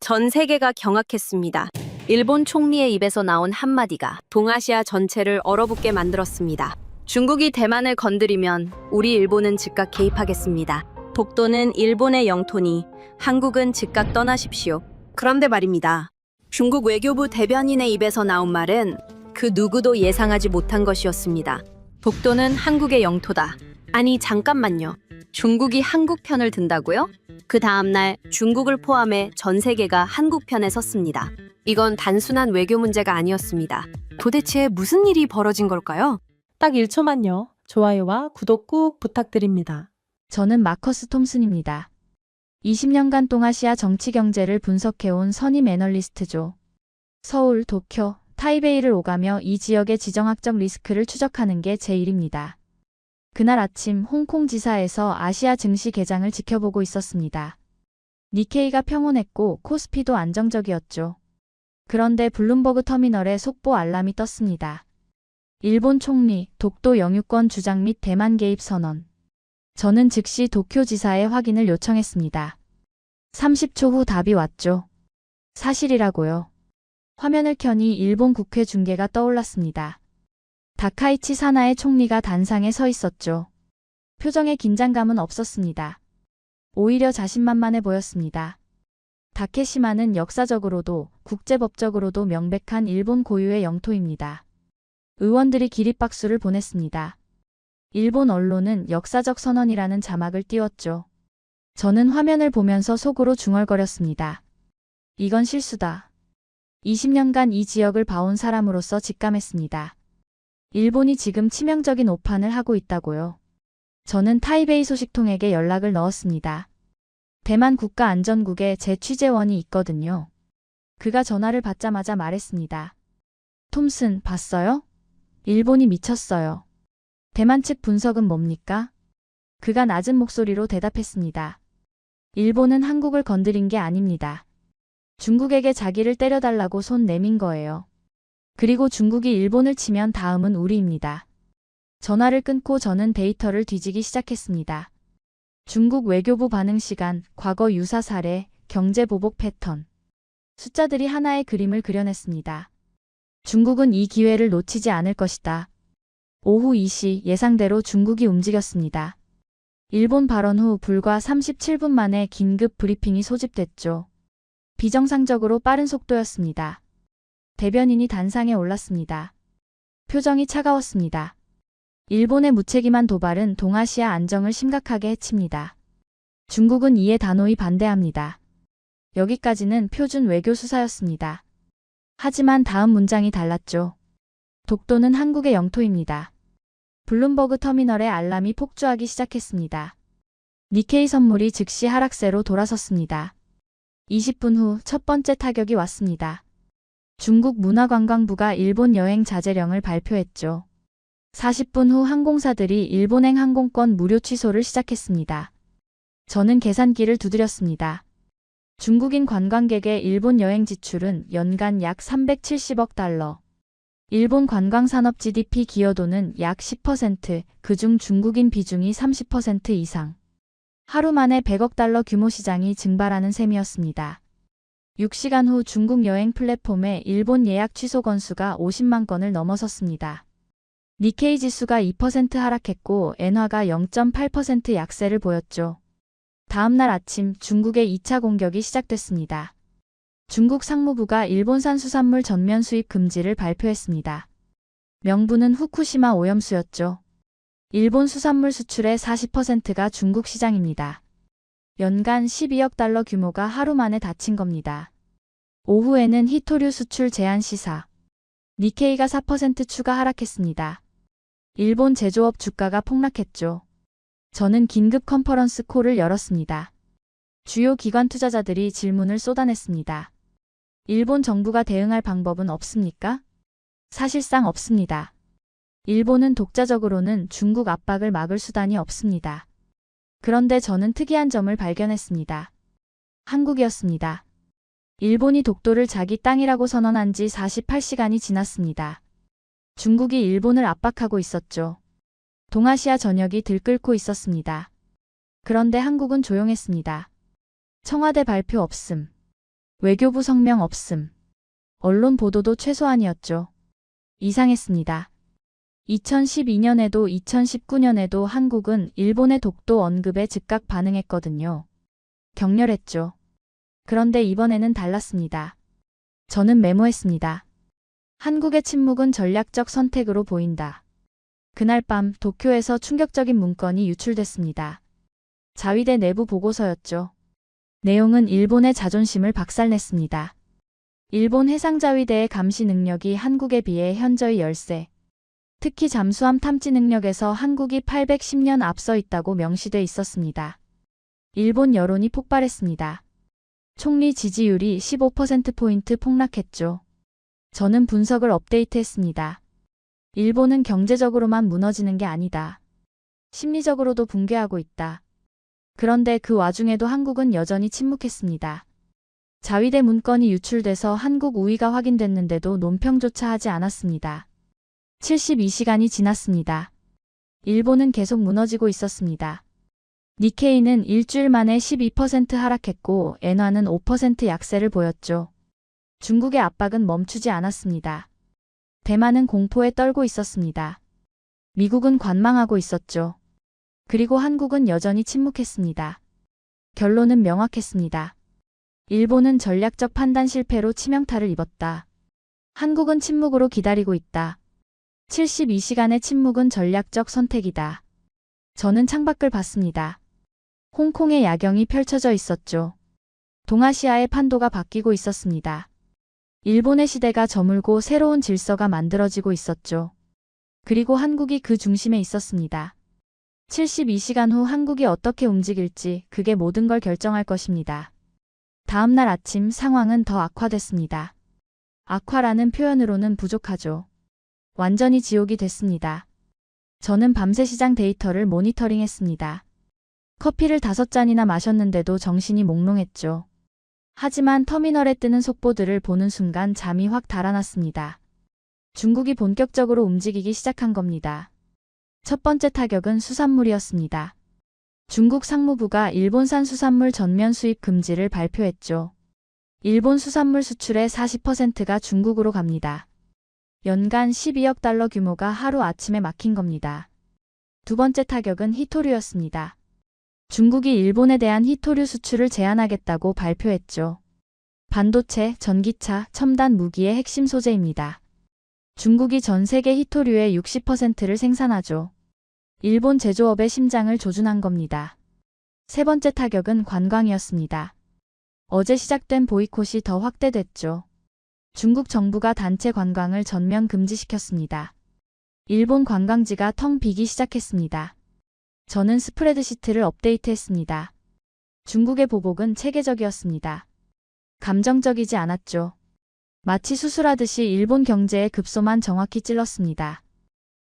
전 세계가 경악했습니다. 일본 총리의 입에서 나온 한마디가 동아시아 전체를 얼어붙게 만들었습니다. 중국이 대만을 건드리면 우리 일본은 즉각 개입하겠습니다. 독도는 일본의 영토니 한국은 즉각 떠나십시오. 그런데 말입니다. 중국 외교부 대변인의 입에서 나온 말은 그 누구도 예상하지 못한 것이었습니다. 독도는 한국의 영토다. 아니 잠깐만요. 중국이 한국 편을 든다고요? 그 다음날 중국을 포함해 전 세계가 한국 편에 섰습니다. 이건 단순한 외교 문제가 아니었습니다. 도대체 무슨 일이 벌어진 걸까요? 딱 1초만요. 좋아요와 구독 꾹 부탁드립니다. 저는 마커스 톰슨입니다. 20년간 동아시아 정치 경제를 분석해온 선임 애널리스트죠. 서울, 도쿄, 타이베이를 오가며 이 지역의 지정학적 리스크를 추적하는 게 제 일입니다. 그날 아침 홍콩 지사에서 아시아 증시 개장을 지켜보고 있었습니다. 니케이가 평온했고 코스피도 안정적이었죠. 그런데 블룸버그 터미널에 속보 알람이 떴습니다. 일본 총리, 독도 영유권 주장 및 대만 개입 선언. 저는 즉시 도쿄지사에 확인을 요청했습니다. 30초 후 답이 왔죠. 사실이라고요. 화면을 켜니 일본 국회 중계가 떠올랐습니다. 다카이치 사나의 총리가 단상에 서 있었죠. 표정에 긴장감은 없었습니다. 오히려 자신만만해 보였습니다. 다케시마는 역사적으로도 국제법적으로도 명백한 일본 고유의 영토입니다. 의원들이 기립박수를 보냈습니다. 일본 언론은 역사적 선언이라는 자막을 띄웠죠. 저는 화면을 보면서 속으로 중얼거렸습니다. 이건 실수다. 20년간 이 지역을 봐온 사람으로서 직감했습니다. 일본이 지금 치명적인 오판을 하고 있다고요. 저는 타이베이 소식통에게 연락을 넣었습니다. 대만 국가안전국에 제 취재원이 있거든요. 그가 전화를 받자마자 말했습니다. 톰슨, 봤어요? 일본이 미쳤어요. 대만 측 분석은 뭡니까? 그가 낮은 목소리로 대답했습니다. 일본은 한국을 건드린 게 아닙니다. 중국에게 자기를 때려달라고 손 내민 거예요. 그리고 중국이 일본을 치면 다음은 우리입니다. 전화를 끊고 저는 데이터를 뒤지기 시작했습니다. 중국 외교부 반응 시간, 과거 유사 사례, 경제 보복 패턴. 숫자들이 하나의 그림을 그려냈습니다. 중국은 이 기회를 놓치지 않을 것이다. 오후 2시 예상대로 중국이 움직였습니다. 일본 발언 후 불과 37분 만에 긴급 브리핑이 소집됐죠. 비정상적으로 빠른 속도였습니다. 대변인이 단상에 올랐습니다. 표정이 차가웠습니다. 일본의 무책임한 도발은 동아시아 안정을 심각하게 해칩니다. 중국은 이에 단호히 반대합니다. 여기까지는 표준 외교 수사였습니다. 하지만 다음 문장이 달랐죠. 독도는 한국의 영토입니다. 블룸버그 터미널의 알람이 폭주하기 시작했습니다. 니케이 선물이 즉시 하락세로 돌아섰습니다. 20분 후 첫 번째 타격이 왔습니다. 중국 문화관광부가 일본 여행 자제령을 발표했죠. 40분 후 항공사들이 일본행 항공권 무료 취소를 시작했습니다. 저는 계산기를 두드렸습니다. 중국인 관광객의 일본 여행 지출은 연간 약 370억 달러. 일본 관광산업 GDP 기여도는 약 10%, 그중 중국인 비중이 30% 이상. 하루 만에 100억 달러 규모 시장이 증발하는 셈이었습니다. 6시간 후 중국 여행 플랫폼의 일본 예약 취소 건수가 50만 건을 넘어섰습니다. 니케이 지수가 2% 하락했고 엔화가 0.8% 약세를 보였죠. 다음날 아침 중국의 2차 공격이 시작됐습니다. 중국 상무부가 일본산 수산물 전면 수입 금지를 발표했습니다. 명분은 후쿠시마 오염수였죠. 일본 수산물 수출의 40%가 중국 시장입니다. 연간 12억 달러 규모가 하루 만에 닫힌 겁니다. 오후에는 히토류 수출 제한 시사. 니케이가 4% 추가 하락했습니다. 일본 제조업 주가가 폭락했죠. 저는 긴급 컨퍼런스 콜을 열었습니다. 주요 기관 투자자들이 질문을 쏟아냈습니다. 일본 정부가 대응할 방법은 없습니까? 사실상 없습니다. 일본은 독자적으로는 중국 압박을 막을 수단이 없습니다. 그런데 저는 특이한 점을 발견했습니다. 한국이었습니다. 일본이 독도를 자기 땅이라고 선언한 지 48시간이 지났습니다. 중국이 일본을 압박하고 있었죠. 동아시아 전역이 들끓고 있었습니다. 그런데 한국은 조용했습니다. 청와대 발표 없음. 외교부 성명 없음. 언론 보도도 최소한이었죠. 이상했습니다. 2012년에도 2019년에도 한국은 일본의 독도 언급에 즉각 반응했거든요. 격렬했죠. 그런데 이번에는 달랐습니다. 저는 메모했습니다. 한국의 침묵은 전략적 선택으로 보인다. 그날 밤 도쿄에서 충격적인 문건이 유출됐습니다. 자위대 내부 보고서였죠. 내용은 일본의 자존심을 박살냈습니다. 일본 해상자위대의 감시 능력이 한국에 비해 현저히 열세. 특히 잠수함 탐지 능력에서 한국이 810년 앞서 있다고 명시돼 있었습니다. 일본 여론이 폭발했습니다. 총리 지지율이 15%포인트 폭락했죠. 저는 분석을 업데이트했습니다. 일본은 경제적으로만 무너지는 게 아니다. 심리적으로도 붕괴하고 있다. 그런데 그 와중에도 한국은 여전히 침묵했습니다. 자위대 문건이 유출돼서 한국 우위가 확인됐는데도 논평조차 하지 않았습니다. 72시간이 지났습니다. 일본은 계속 무너지고 있었습니다. 니케이는 일주일 만에 12% 하락했고 엔화는 5% 약세를 보였죠. 중국의 압박은 멈추지 않았습니다. 대만은 공포에 떨고 있었습니다. 미국은 관망하고 있었죠. 그리고 한국은 여전히 침묵했습니다. 결론은 명확했습니다. 일본은 전략적 판단 실패로 치명타를 입었다. 한국은 침묵으로 기다리고 있다. 72시간의 침묵은 전략적 선택이다. 저는 창밖을 봤습니다. 홍콩의 야경이 펼쳐져 있었죠. 동아시아의 판도가 바뀌고 있었습니다. 일본의 시대가 저물고 새로운 질서가 만들어지고 있었죠. 그리고 한국이 그 중심에 있었습니다. 72시간 후 한국이 어떻게 움직일지 그게 모든 걸 결정할 것입니다. 다음 날 아침 상황은 더 악화됐습니다. 악화라는 표현으로는 부족하죠. 완전히 지옥이 됐습니다. 저는 밤새 시장 데이터를 모니터링했습니다. 커피를 5잔이나 마셨는데도 정신이 몽롱했죠. 하지만 터미널에 뜨는 속보들을 보는 순간 잠이 확 달아났습니다. 중국이 본격적으로 움직이기 시작한 겁니다. 첫 번째 타격은 수산물이었습니다. 중국 상무부가 일본산 수산물 전면 수입 금지를 발표했죠. 일본 수산물 수출의 40%가 중국으로 갑니다. 연간 12억 달러 규모가 하루 아침에 막힌 겁니다. 두 번째 타격은 히토류였습니다. 중국이 일본에 대한 히토류 수출을 제한하겠다고 발표했죠. 반도체, 전기차, 첨단 무기의 핵심 소재입니다. 중국이 전 세계 히토류의 60%를 생산하죠. 일본 제조업의 심장을 조준한 겁니다. 세 번째 타격은 관광이었습니다. 어제 시작된 보이콧이 더 확대됐죠. 중국 정부가 단체 관광을 전면 금지시켰습니다. 일본 관광지가 텅 비기 시작했습니다. 저는 스프레드시트를 업데이트했습니다. 중국의 보복은 체계적이었습니다. 감정적이지 않았죠. 마치 수술하듯이 일본 경제의 급소만 정확히 찔렀습니다.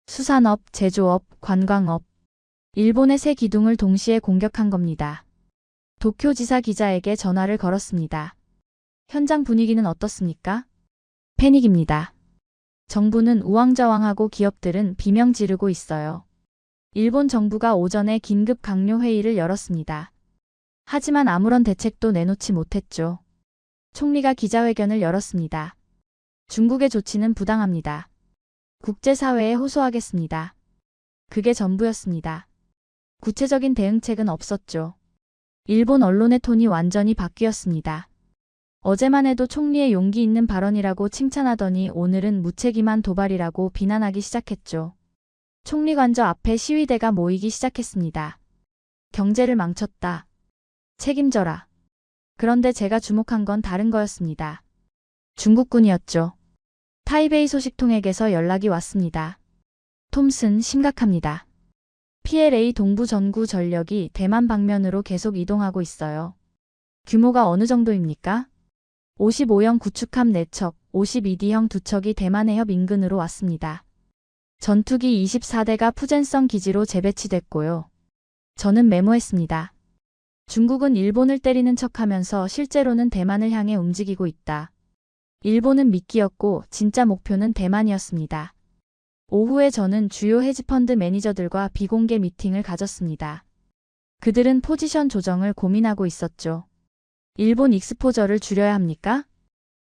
수산업, 제조업, 관광업. 일본의 세 기둥을 동시에 공격한 겁니다. 도쿄지사 기자에게 전화를 걸었습니다. 현장 분위기는 어떻습니까? 패닉입니다. 정부는 우왕좌왕하고 기업들은 비명 지르고 있어요. 일본 정부가 오전에 긴급 강요 회의를 열었습니다. 하지만 아무런 대책도 내놓지 못했죠. 총리가 기자회견을 열었습니다. 중국의 조치는 부당합니다. 국제사회에 호소하겠습니다. 그게 전부였습니다. 구체적인 대응책은 없었죠. 일본 언론의 톤이 완전히 바뀌었습니다. 어제만 해도 총리의 용기 있는 발언이라고 칭찬하더니 오늘은 무책임한 도발이라고 비난하기 시작했죠. 총리 관저 앞에 시위대가 모이기 시작했습니다. 경제를 망쳤다. 책임져라. 그런데 제가 주목한 건 다른 거였습니다. 중국군이었죠. 타이베이 소식통에게서 연락이 왔습니다. 톰슨 심각합니다. PLA 동부 전구 전력이 대만 방면으로 계속 이동하고 있어요. 규모가 어느 정도입니까? 55형 구축함 4척, 52D형 2척이 대만의 협 인근으로 왔습니다. 전투기 24대가 푸젠성 기지로 재배치됐고요. 저는 메모했습니다. 중국은 일본을 때리는 척하면서 실제로는 대만을 향해 움직이고 있다. 일본은 미끼였고 진짜 목표는 대만이었습니다. 오후에 저는 주요 헤지펀드 매니저들과 비공개 미팅을 가졌습니다. 그들은 포지션 조정을 고민하고 있었죠. 일본 익스포저를 줄여야 합니까?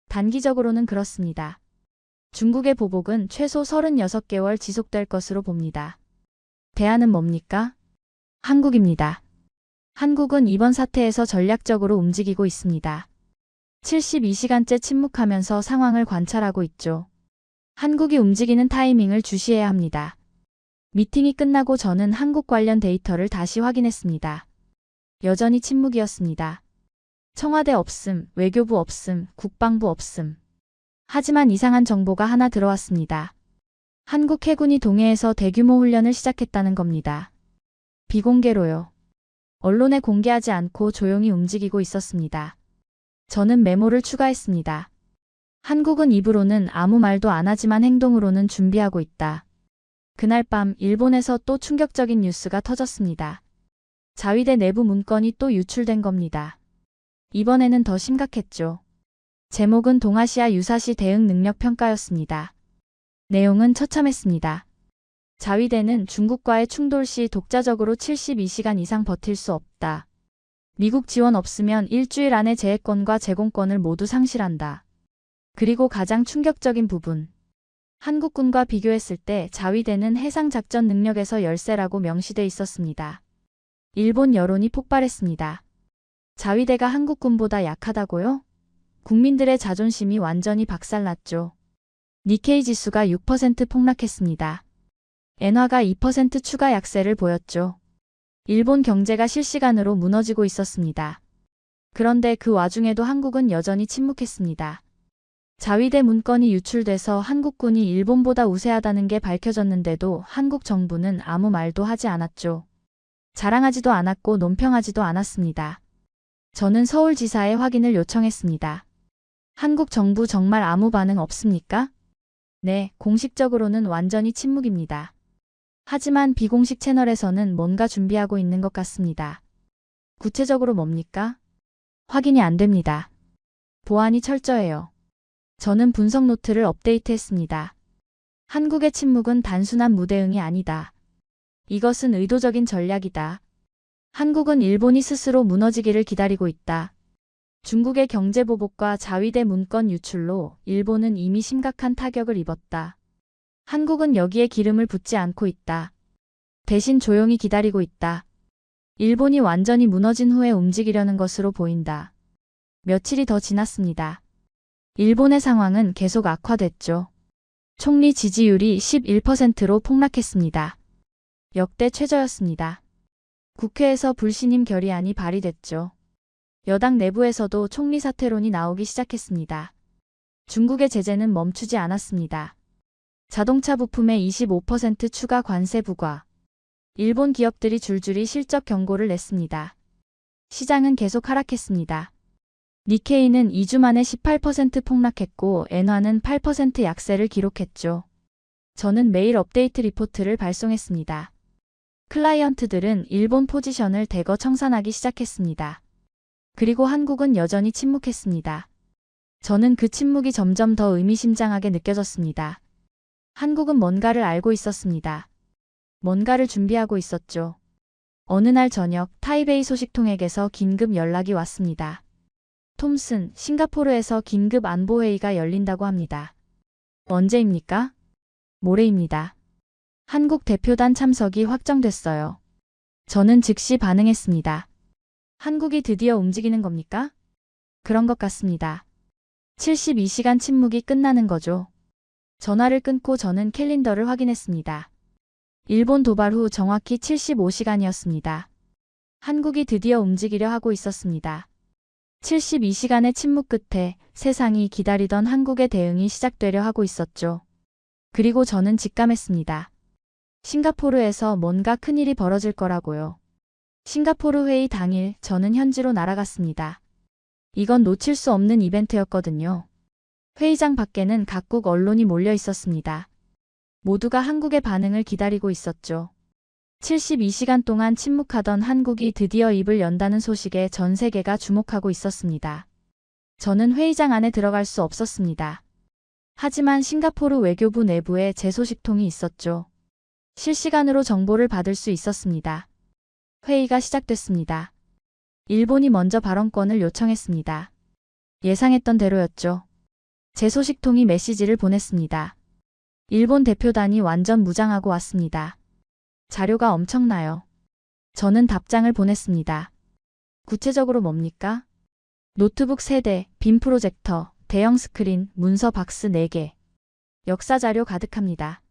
단기적으로는 그렇습니다. 중국의 보복은 최소 36개월 지속될 것으로 봅니다. 대안은 뭡니까? 한국입니다. 한국은 이번 사태에서 전략적으로 움직이고 있습니다. 72시간째 침묵하면서 상황을 관찰하고 있죠. 한국이 움직이는 타이밍을 주시해야 합니다. 미팅이 끝나고 저는 한국 관련 데이터를 다시 확인했습니다. 여전히 침묵이었습니다. 청와대 없음, 외교부 없음, 국방부 없음. 하지만 이상한 정보가 하나 들어왔습니다. 한국 해군이 동해에서 대규모 훈련을 시작했다는 겁니다. 비공개로요. 언론에 공개하지 않고 조용히 움직이고 있었습니다. 저는 메모를 추가했습니다. 한국은 입으로는 아무 말도 안 하지만 행동으로는 준비하고 있다. 그날 밤 일본에서 또 충격적인 뉴스가 터졌습니다. 자위대 내부 문건이 또 유출된 겁니다. 이번에는 더 심각했죠. 제목은 동아시아 유사시 대응 능력 평가였습니다. 내용은 처참했습니다. 자위대는 중국과의 충돌 시 독자적으로 72시간 이상 버틸 수 없다. 미국 지원 없으면 일주일 안에 제해권과 제공권을 모두 상실한다. 그리고 가장 충격적인 부분. 한국군과 비교했을 때 자위대는 해상작전 능력에서 열세라고 명시돼 있었습니다. 일본 여론이 폭발했습니다. 자위대가 한국군보다 약하다고요? 국민들의 자존심이 완전히 박살났죠. 니케이 지수가 6% 폭락했습니다. 엔화가 2% 추가 약세를 보였죠. 일본 경제가 실시간으로 무너지고 있었습니다. 그런데 그 와중에도 한국은 여전히 침묵했습니다. 자위대 문건이 유출돼서 한국군이 일본보다 우세하다는 게 밝혀졌는데도 한국 정부는 아무 말도 하지 않았죠. 자랑하지도 않았고 논평하지도 않았습니다. 저는 서울지사에 확인을 요청했습니다. 한국 정부 정말 아무 반응 없습니까? 네, 공식적으로는 완전히 침묵입니다. 하지만 비공식 채널에서는 뭔가 준비하고 있는 것 같습니다. 구체적으로 뭡니까? 확인이 안 됩니다. 보안이 철저해요. 저는 분석 노트를 업데이트했습니다. 한국의 침묵은 단순한 무대응이 아니다. 이것은 의도적인 전략이다. 한국은 일본이 스스로 무너지기를 기다리고 있다. 중국의 경제보복과 자위대 문건 유출로 일본은 이미 심각한 타격을 입었다. 한국은 여기에 기름을 붓지 않고 있다. 대신 조용히 기다리고 있다. 일본이 완전히 무너진 후에 움직이려는 것으로 보인다. 며칠이 더 지났습니다. 일본의 상황은 계속 악화됐죠. 총리 지지율이 11%로 폭락했습니다. 역대 최저였습니다. 국회에서 불신임 결의안이 발의됐죠. 여당 내부에서도 총리 사퇴론이 나오기 시작했습니다. 중국의 제재는 멈추지 않았습니다. 자동차 부품에 25% 추가 관세 부과. 일본 기업들이 줄줄이 실적 경고를 냈습니다. 시장은 계속 하락했습니다. 니케이는 2주 만에 18% 폭락했고 엔화는 8% 약세를 기록했죠. 저는 매일 업데이트 리포트를 발송했습니다. 클라이언트들은 일본 포지션을 대거 청산하기 시작했습니다. 그리고 한국은 여전히 침묵했습니다. 저는 그 침묵이 점점 더 의미심장하게 느껴졌습니다. 한국은 뭔가를 알고 있었습니다. 뭔가를 준비하고 있었죠. 어느 날 저녁 타이베이 소식통에게서 긴급 연락이 왔습니다. 톰슨, 싱가포르에서 긴급 안보회의가 열린다고 합니다. 언제입니까? 모레입니다. 한국 대표단 참석이 확정됐어요. 저는 즉시 반응했습니다. 한국이 드디어 움직이는 겁니까? 그런 것 같습니다. 72시간 침묵이 끝나는 거죠. 전화를 끊고 저는 캘린더를 확인했습니다. 일본 도발 후 정확히 75시간이었습니다. 한국이 드디어 움직이려 하고 있었습니다. 72시간의 침묵 끝에 세상이 기다리던 한국의 대응이 시작되려 하고 있었죠. 그리고 저는 직감했습니다. 싱가포르에서 뭔가 큰일이 벌어질 거라고요. 싱가포르 회의 당일 저는 현지로 날아갔습니다. 이건 놓칠 수 없는 이벤트였거든요. 회의장 밖에는 각국 언론이 몰려 있었습니다. 모두가 한국의 반응을 기다리고 있었죠. 72시간 동안 침묵하던 한국이 드디어 입을 연다는 소식에 전 세계가 주목하고 있었습니다. 저는 회의장 안에 들어갈 수 없었습니다. 하지만 싱가포르 외교부 내부에 제 소식통이 있었죠. 실시간으로 정보를 받을 수 있었습니다. 회의가 시작됐습니다. 일본이 먼저 발언권을 요청했습니다. 예상했던 대로였죠. 제 소식통이 메시지를 보냈습니다. 일본 대표단이 완전 무장하고 왔습니다. 자료가 엄청나요. 저는 답장을 보냈습니다. 구체적으로 뭡니까? 노트북 3대, 빔 프로젝터, 대형 스크린, 문서 박스 4개. 역사 자료 가득합니다.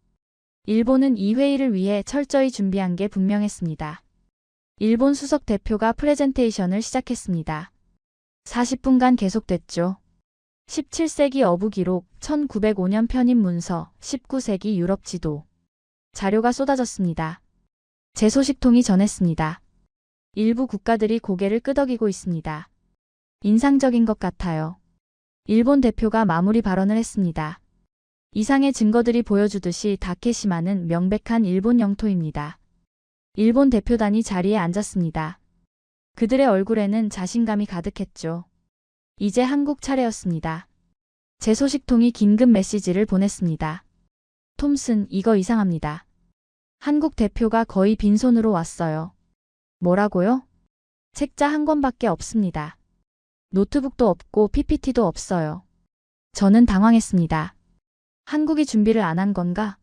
일본은 이 회의를 위해 철저히 준비한 게 분명했습니다. 일본 수석 대표가 프레젠테이션을 시작했습니다. 40분간 계속됐죠. 17세기 어부 기록, 1905년 편입 문서, 19세기 유럽 지도. 자료가 쏟아졌습니다. 제 소식통이 전했습니다. 일부 국가들이 고개를 끄덕이고 있습니다. 인상적인 것 같아요. 일본 대표가 마무리 발언을 했습니다. 이상의 증거들이 보여주듯이 다케시마는 명백한 일본 영토입니다. 일본 대표단이 자리에 앉았습니다. 그들의 얼굴에는 자신감이 가득했죠. 이제 한국 차례였습니다. 제 소식통이 긴급 메시지를 보냈습니다. 톰슨, 이거 이상합니다. 한국 대표가 거의 빈손으로 왔어요. 뭐라고요? 책자 한 권밖에 없습니다. 노트북도 없고 PPT도 없어요. 저는 당황했습니다. 한국이 준비를 안 한 건가?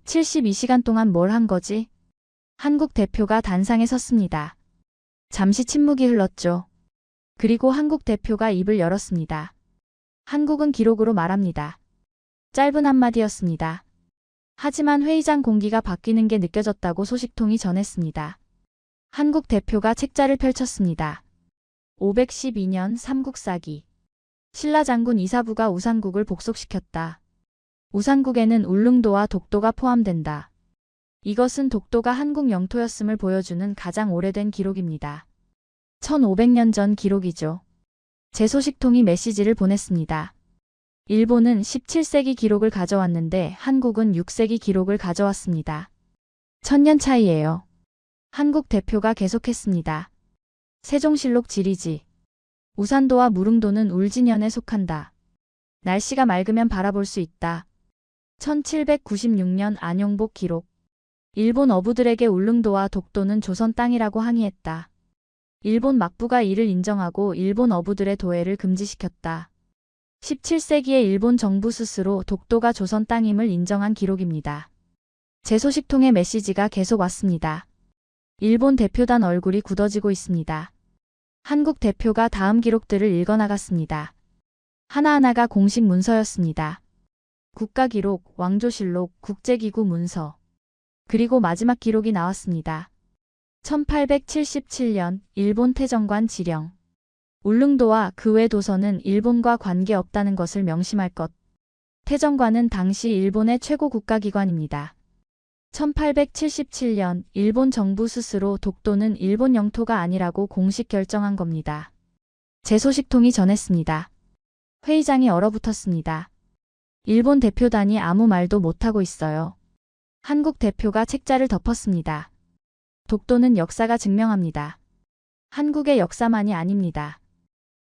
72시간 동안 뭘 한 거지? 한국 대표가 단상에 섰습니다. 잠시 침묵이 흘렀죠. 그리고 한국 대표가 입을 열었습니다. 한국은 기록으로 말합니다. 짧은 한마디였습니다. 하지만 회의장 공기가 바뀌는 게 느껴졌다고 소식통이 전했습니다. 한국 대표가 책자를 펼쳤습니다. 512년 삼국사기. 신라 장군 이사부가 우산국을 복속시켰다. 우산국에는 울릉도와 독도가 포함된다. 이것은 독도가 한국 영토였음을 보여주는 가장 오래된 기록입니다. 1500년 전 기록이죠. 제 소식통이 메시지를 보냈습니다. 일본은 17세기 기록을 가져왔는데 한국은 6세기 기록을 가져왔습니다. 1000년 차이예요. 한국 대표가 계속했습니다. 세종실록 지리지. 우산도와 무릉도는 울진현에 속한다. 날씨가 맑으면 바라볼 수 있다. 1796년 안용복 기록. 일본 어부들에게 울릉도와 독도는 조선 땅이라고 항의했다. 일본 막부가 이를 인정하고 일본 어부들의 도애를 금지시켰다. 17세기에 일본 정부 스스로 독도가 조선 땅임을 인정한 기록입니다. 제 소식통의 메시지가 계속 왔습니다. 일본 대표단 얼굴이 굳어지고 있습니다. 한국 대표가 다음 기록들을 읽어나갔습니다. 하나하나가 공식 문서였습니다. 국가기록, 왕조실록, 국제기구 문서. 그리고 마지막 기록이 나왔습니다. 1877년 일본 태정관 지령. 울릉도와 그 외 도서는 일본과 관계없다는 것을 명심할 것. 태정관은 당시 일본의 최고 국가기관입니다. 1877년 일본 정부 스스로 독도는 일본 영토가 아니라고 공식 결정한 겁니다. 제 소식통이 전했습니다. 회의장이 얼어붙었습니다. 일본 대표단이 아무 말도 못하고 있어요. 한국 대표가 책자를 덮었습니다. 독도는 역사가 증명합니다. 한국의 역사만이 아닙니다.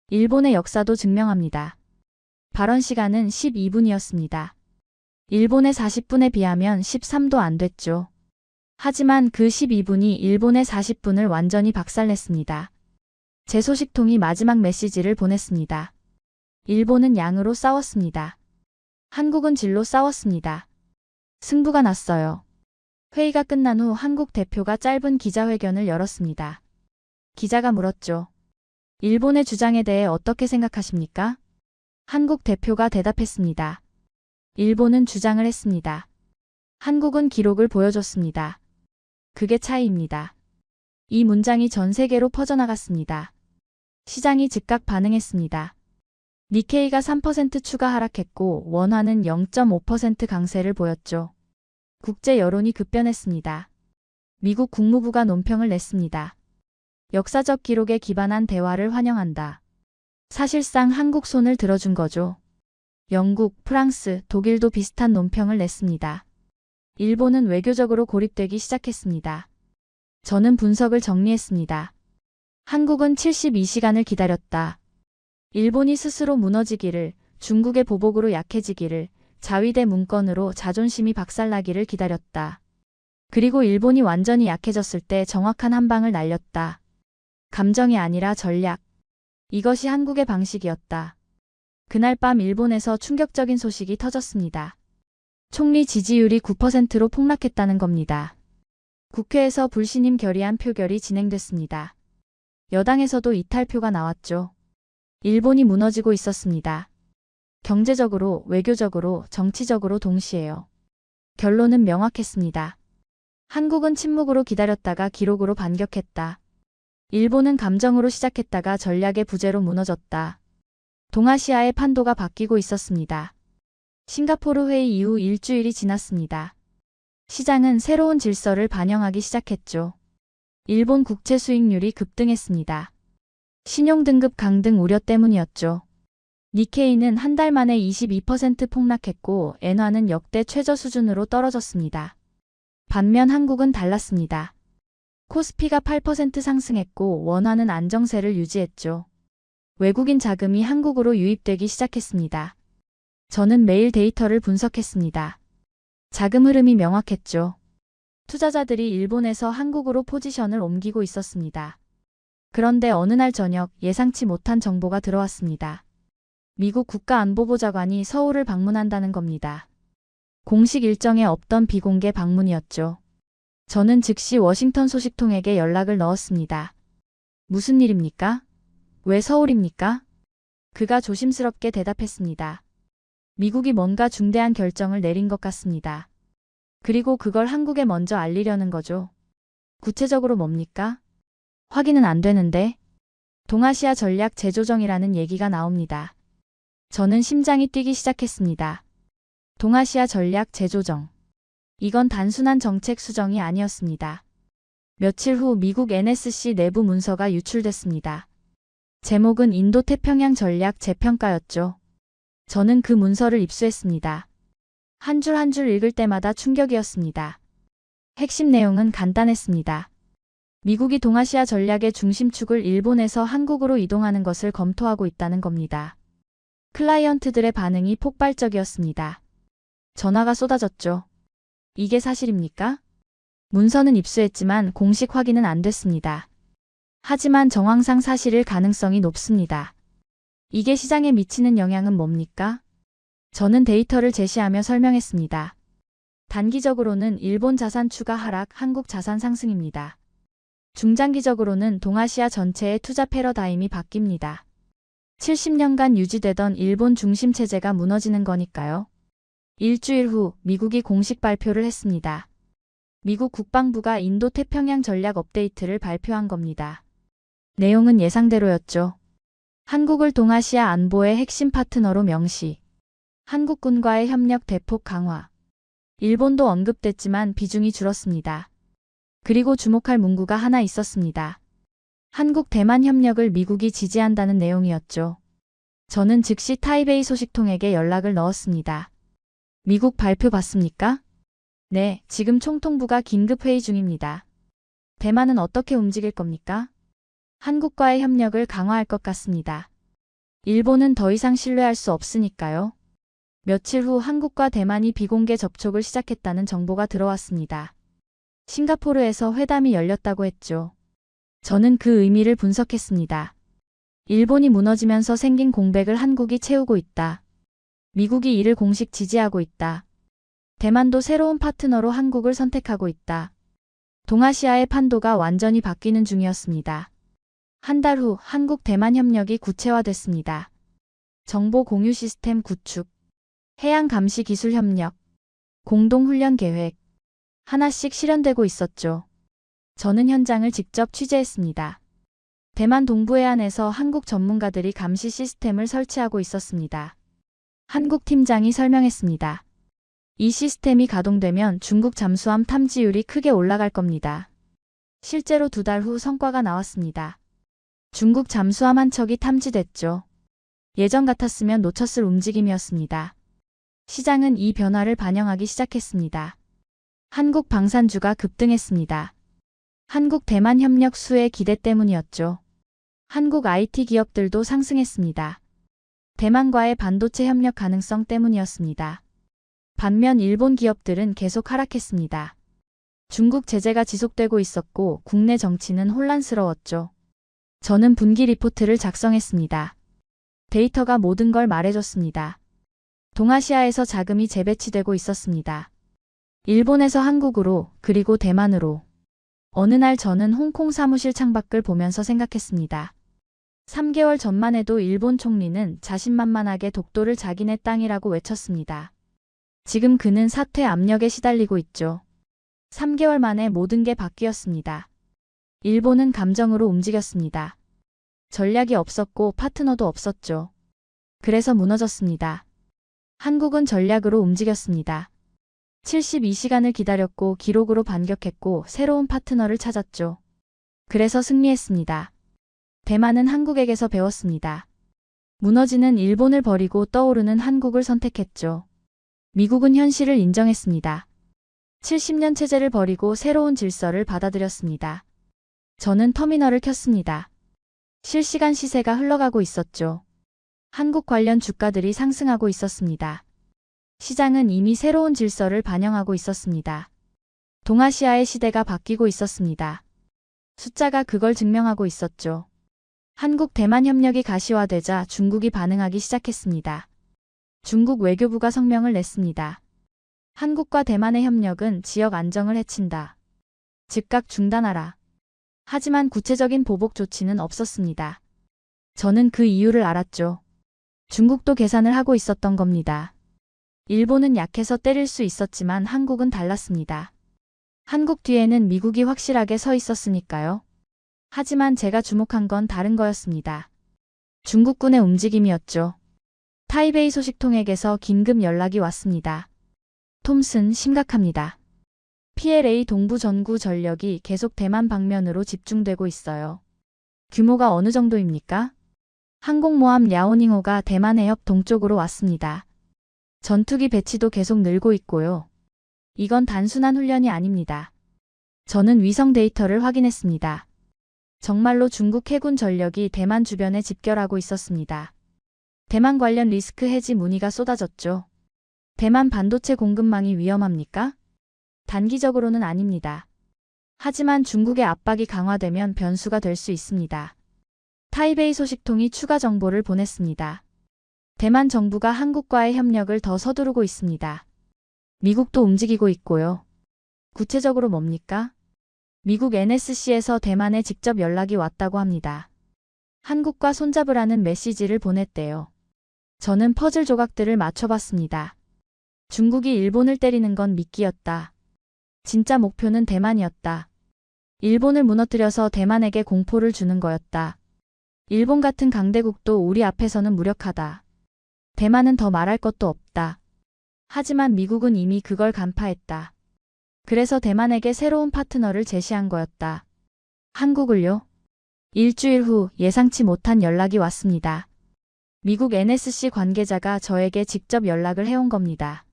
일본의 역사도 증명합니다. 발언 시간은 12분이었습니다. 일본의 40분에 비하면 13도 안 됐죠. 하지만 그 12분이 일본의 40분을 완전히 박살냈습니다. 제 소식통이 마지막 메시지를 보냈습니다. 일본은 양으로 싸웠습니다. 한국은 질로 싸웠습니다. 승부가 났어요. 회의가 끝난 후 한국 대표가 짧은 기자회견을 열었습니다. 기자가 물었죠. 일본의 주장에 대해 어떻게 생각하십니까? 한국 대표가 대답했습니다. 일본은 주장을 했습니다. 한국은 기록을 보여줬습니다. 그게 차이입니다. 이 문장이 전 세계로 퍼져나갔습니다. 시장이 즉각 반응했습니다. 니케이가 3% 추가 하락했고 원화는 0.5% 강세를 보였죠. 국제 여론이 급변했습니다. 미국 국무부가 논평을 냈습니다. 역사적 기록에 기반한 대화를 환영한다. 사실상 한국 손을 들어준 거죠. 영국, 프랑스, 독일도 비슷한 논평을 냈습니다. 일본은 외교적으로 고립되기 시작했습니다. 저는 분석을 정리했습니다. 한국은 72시간을 기다렸다. 일본이 스스로 무너지기를, 중국의 보복으로 약해지기를, 자위대 문건으로 자존심이 박살나기를 기다렸다. 그리고 일본이 완전히 약해졌을 때 정확한 한 방을 날렸다. 감정이 아니라 전략. 이것이 한국의 방식이었다. 그날 밤 일본에서 충격적인 소식이 터졌습니다. 총리 지지율이 9%로 폭락했다는 겁니다. 국회에서 불신임 결의안 표결이 진행됐습니다. 여당에서도 이탈표가 나왔죠. 일본이 무너지고 있었습니다. 경제적으로, 외교적으로, 정치적으로 동시에요. 결론은 명확했습니다. 한국은 침묵으로 기다렸다가 기록으로 반격했다. 일본은 감정으로 시작했다가 전략의 부재로 무너졌다. 동아시아의 판도가 바뀌고 있었습니다. 싱가포르 회의 이후 일주일이 지났습니다. 시장은 새로운 질서를 반영하기 시작했죠. 일본 국채 수익률이 급등했습니다. 신용등급 강등 우려 때문이었죠. 니케이는 한 달 만에 22% 폭락했고 엔화는 역대 최저 수준으로 떨어졌습니다. 반면 한국은 달랐습니다. 코스피가 8% 상승했고 원화는 안정세를 유지했죠. 외국인 자금이 한국으로 유입되기 시작했습니다. 저는 매일 데이터를 분석했습니다. 자금 흐름이 명확했죠. 투자자들이 일본에서 한국으로 포지션을 옮기고 있었습니다. 그런데 어느 날 저녁 예상치 못한 정보가 들어왔습니다. 미국 국가안보보좌관이 서울을 방문한다는 겁니다. 공식 일정에 없던 비공개 방문이었죠. 저는 즉시 워싱턴 소식통에게 연락을 넣었습니다. 무슨 일입니까? 왜 서울입니까? 그가 조심스럽게 대답했습니다. 미국이 뭔가 중대한 결정을 내린 것 같습니다. 그리고 그걸 한국에 먼저 알리려는 거죠. 구체적으로 뭡니까? 확인은 안 되는데. 동아시아 전략 재조정이라는 얘기가 나옵니다. 저는 심장이 뛰기 시작했습니다. 동아시아 전략 재조정. 이건 단순한 정책 수정이 아니었습니다. 며칠 후 미국 NSC 내부 문서가 유출됐습니다. 제목은 인도태평양 전략 재평가였죠. 저는 그 문서를 입수했습니다. 한 줄 한 줄 읽을 때마다 충격이었습니다. 핵심 내용은 간단했습니다. 미국이 동아시아 전략의 중심축을 일본에서 한국으로 이동하는 것을 검토하고 있다는 겁니다. 클라이언트들의 반응이 폭발적이었습니다. 전화가 쏟아졌죠. 이게 사실입니까? 문서는 입수했지만 공식 확인은 안 됐습니다. 하지만 정황상 사실일 가능성이 높습니다. 이게 시장에 미치는 영향은 뭡니까? 저는 데이터를 제시하며 설명했습니다. 단기적으로는 일본 자산 추가 하락, 한국 자산 상승입니다. 중장기적으로는 동아시아 전체의 투자 패러다임이 바뀝니다. 70년간 유지되던 일본 중심 체제가 무너지는 거니까요. 일주일 후 미국이 공식 발표를 했습니다. 미국 국방부가 인도태평양 전략 업데이트를 발표한 겁니다. 내용은 예상대로였죠. 한국을 동아시아 안보의 핵심 파트너로 명시. 한국군과의 협력 대폭 강화. 일본도 언급됐지만 비중이 줄었습니다. 그리고 주목할 문구가 하나 있었습니다. 한국 대만 협력을 미국이 지지한다는 내용이었죠. 저는 즉시 타이베이 소식통에게 연락을 넣었습니다. 미국 발표 봤습니까? 네, 지금 총통부가 긴급 회의 중입니다. 대만은 어떻게 움직일 겁니까? 한국과의 협력을 강화할 것 같습니다. 일본은 더 이상 신뢰할 수 없으니까요. 며칠 후 한국과 대만이 비공개 접촉을 시작했다는 정보가 들어왔습니다. 싱가포르에서 회담이 열렸다고 했죠. 저는 그 의미를 분석했습니다. 일본이 무너지면서 생긴 공백을 한국이 채우고 있다. 미국이 이를 공식 지지하고 있다. 대만도 새로운 파트너로 한국을 선택하고 있다. 동아시아의 판도가 완전히 바뀌는 중이었습니다. 한 달 후 한국 대만 협력이 구체화됐습니다. 정보 공유 시스템 구축, 해양 감시 기술 협력, 공동 훈련 계획, 하나씩 실현되고 있었죠. 저는 현장을 직접 취재했습니다. 대만 동부해안에서 한국 전문가들이 감시 시스템을 설치하고 있었습니다. 한국 팀장이 설명했습니다. 이 시스템이 가동되면 중국 잠수함 탐지율이 크게 올라갈 겁니다. 실제로 2달 후 성과가 나왔습니다. 중국 잠수함 한 척이 탐지됐죠. 예전 같았으면 놓쳤을 움직임이었습니다. 시장은 이 변화를 반영하기 시작했습니다. 한국 방산주가 급등했습니다. 한국 대만 협력 수혜 기대 때문이었죠. 한국 IT 기업들도 상승했습니다. 대만과의 반도체 협력 가능성 때문이었습니다. 반면 일본 기업들은 계속 하락했습니다. 중국 제재가 지속되고 있었고 국내 정치는 혼란스러웠죠. 저는 분기 리포트를 작성했습니다. 데이터가 모든 걸 말해줬습니다. 동아시아에서 자금이 재배치되고 있었습니다. 일본에서 한국으로, 그리고 대만으로. 어느 날 저는 홍콩 사무실 창밖을 보면서 생각했습니다. 3개월 전만 해도 일본 총리는 자신만만하게 독도를 자기네 땅이라고 외쳤습니다. 지금 그는 사퇴 압력에 시달리고 있죠. 3개월 만에 모든 게 바뀌었습니다. 일본은 감정으로 움직였습니다. 전략이 없었고 파트너도 없었죠. 그래서 무너졌습니다. 한국은 전략으로 움직였습니다. 72시간을 기다렸고 기록으로 반격했고 새로운 파트너를 찾았죠. 그래서 승리했습니다. 대만은 한국에게서 배웠습니다. 무너지는 일본을 버리고 떠오르는 한국을 선택했죠. 미국은 현실을 인정했습니다. 70년 체제를 버리고 새로운 질서를 받아들였습니다. 저는 터미널을 켰습니다. 실시간 시세가 흘러가고 있었죠. 한국 관련 주가들이 상승하고 있었습니다. 시장은 이미 새로운 질서를 반영하고 있었습니다. 동아시아의 시대가 바뀌고 있었습니다. 숫자가 그걸 증명하고 있었죠. 한국-대만 협력이 가시화되자 중국이 반응하기 시작했습니다. 중국 외교부가 성명을 냈습니다. 한국과 대만의 협력은 지역 안정을 해친다. 즉각 중단하라. 하지만 구체적인 보복 조치는 없었습니다. 저는 그 이유를 알았죠. 중국도 계산을 하고 있었던 겁니다. 일본은 약해서 때릴 수 있었지만 한국은 달랐습니다. 한국 뒤에는 미국이 확실하게 서 있었으니까요. 하지만 제가 주목한 건 다른 거였습니다. 중국군의 움직임이었죠. 타이베이 소식통에게서 긴급 연락이 왔습니다. 톰슨, 심각합니다. PLA 동부 전구 전력이 계속 대만 방면으로 집중되고 있어요. 규모가 어느 정도입니까? 항공모함 랴오닝호가 대만 해협 동쪽으로 왔습니다. 전투기 배치도 계속 늘고 있고요. 이건 단순한 훈련이 아닙니다. 저는 위성 데이터를 확인했습니다. 정말로 중국 해군 전력이 대만 주변에 집결하고 있었습니다. 대만 관련 리스크 해지 문의가 쏟아졌죠. 대만 반도체 공급망이 위험합니까? 단기적으로는 아닙니다. 하지만 중국의 압박이 강화되면 변수가 될 수 있습니다. 타이베이 소식통이 추가 정보를 보냈습니다. 대만 정부가 한국과의 협력을 더 서두르고 있습니다. 미국도 움직이고 있고요. 구체적으로 뭡니까? 미국 NSC에서 대만에 직접 연락이 왔다고 합니다. 한국과 손잡으라는 메시지를 보냈대요. 저는 퍼즐 조각들을 맞춰봤습니다. 중국이 일본을 때리는 건 미끼였다. 진짜 목표는 대만이었다. 일본을 무너뜨려서 대만에게 공포를 주는 거였다. 일본 같은 강대국도 우리 앞에서는 무력하다. 대만은 더 말할 것도 없다. 하지만 미국은 이미 그걸 간파했다. 그래서 대만에게 새로운 파트너를 제시한 거였다. 한국을요? 일주일 후 예상치 못한 연락이 왔습니다. 미국 NSC 관계자가 저에게 직접 연락을 해온 겁니다.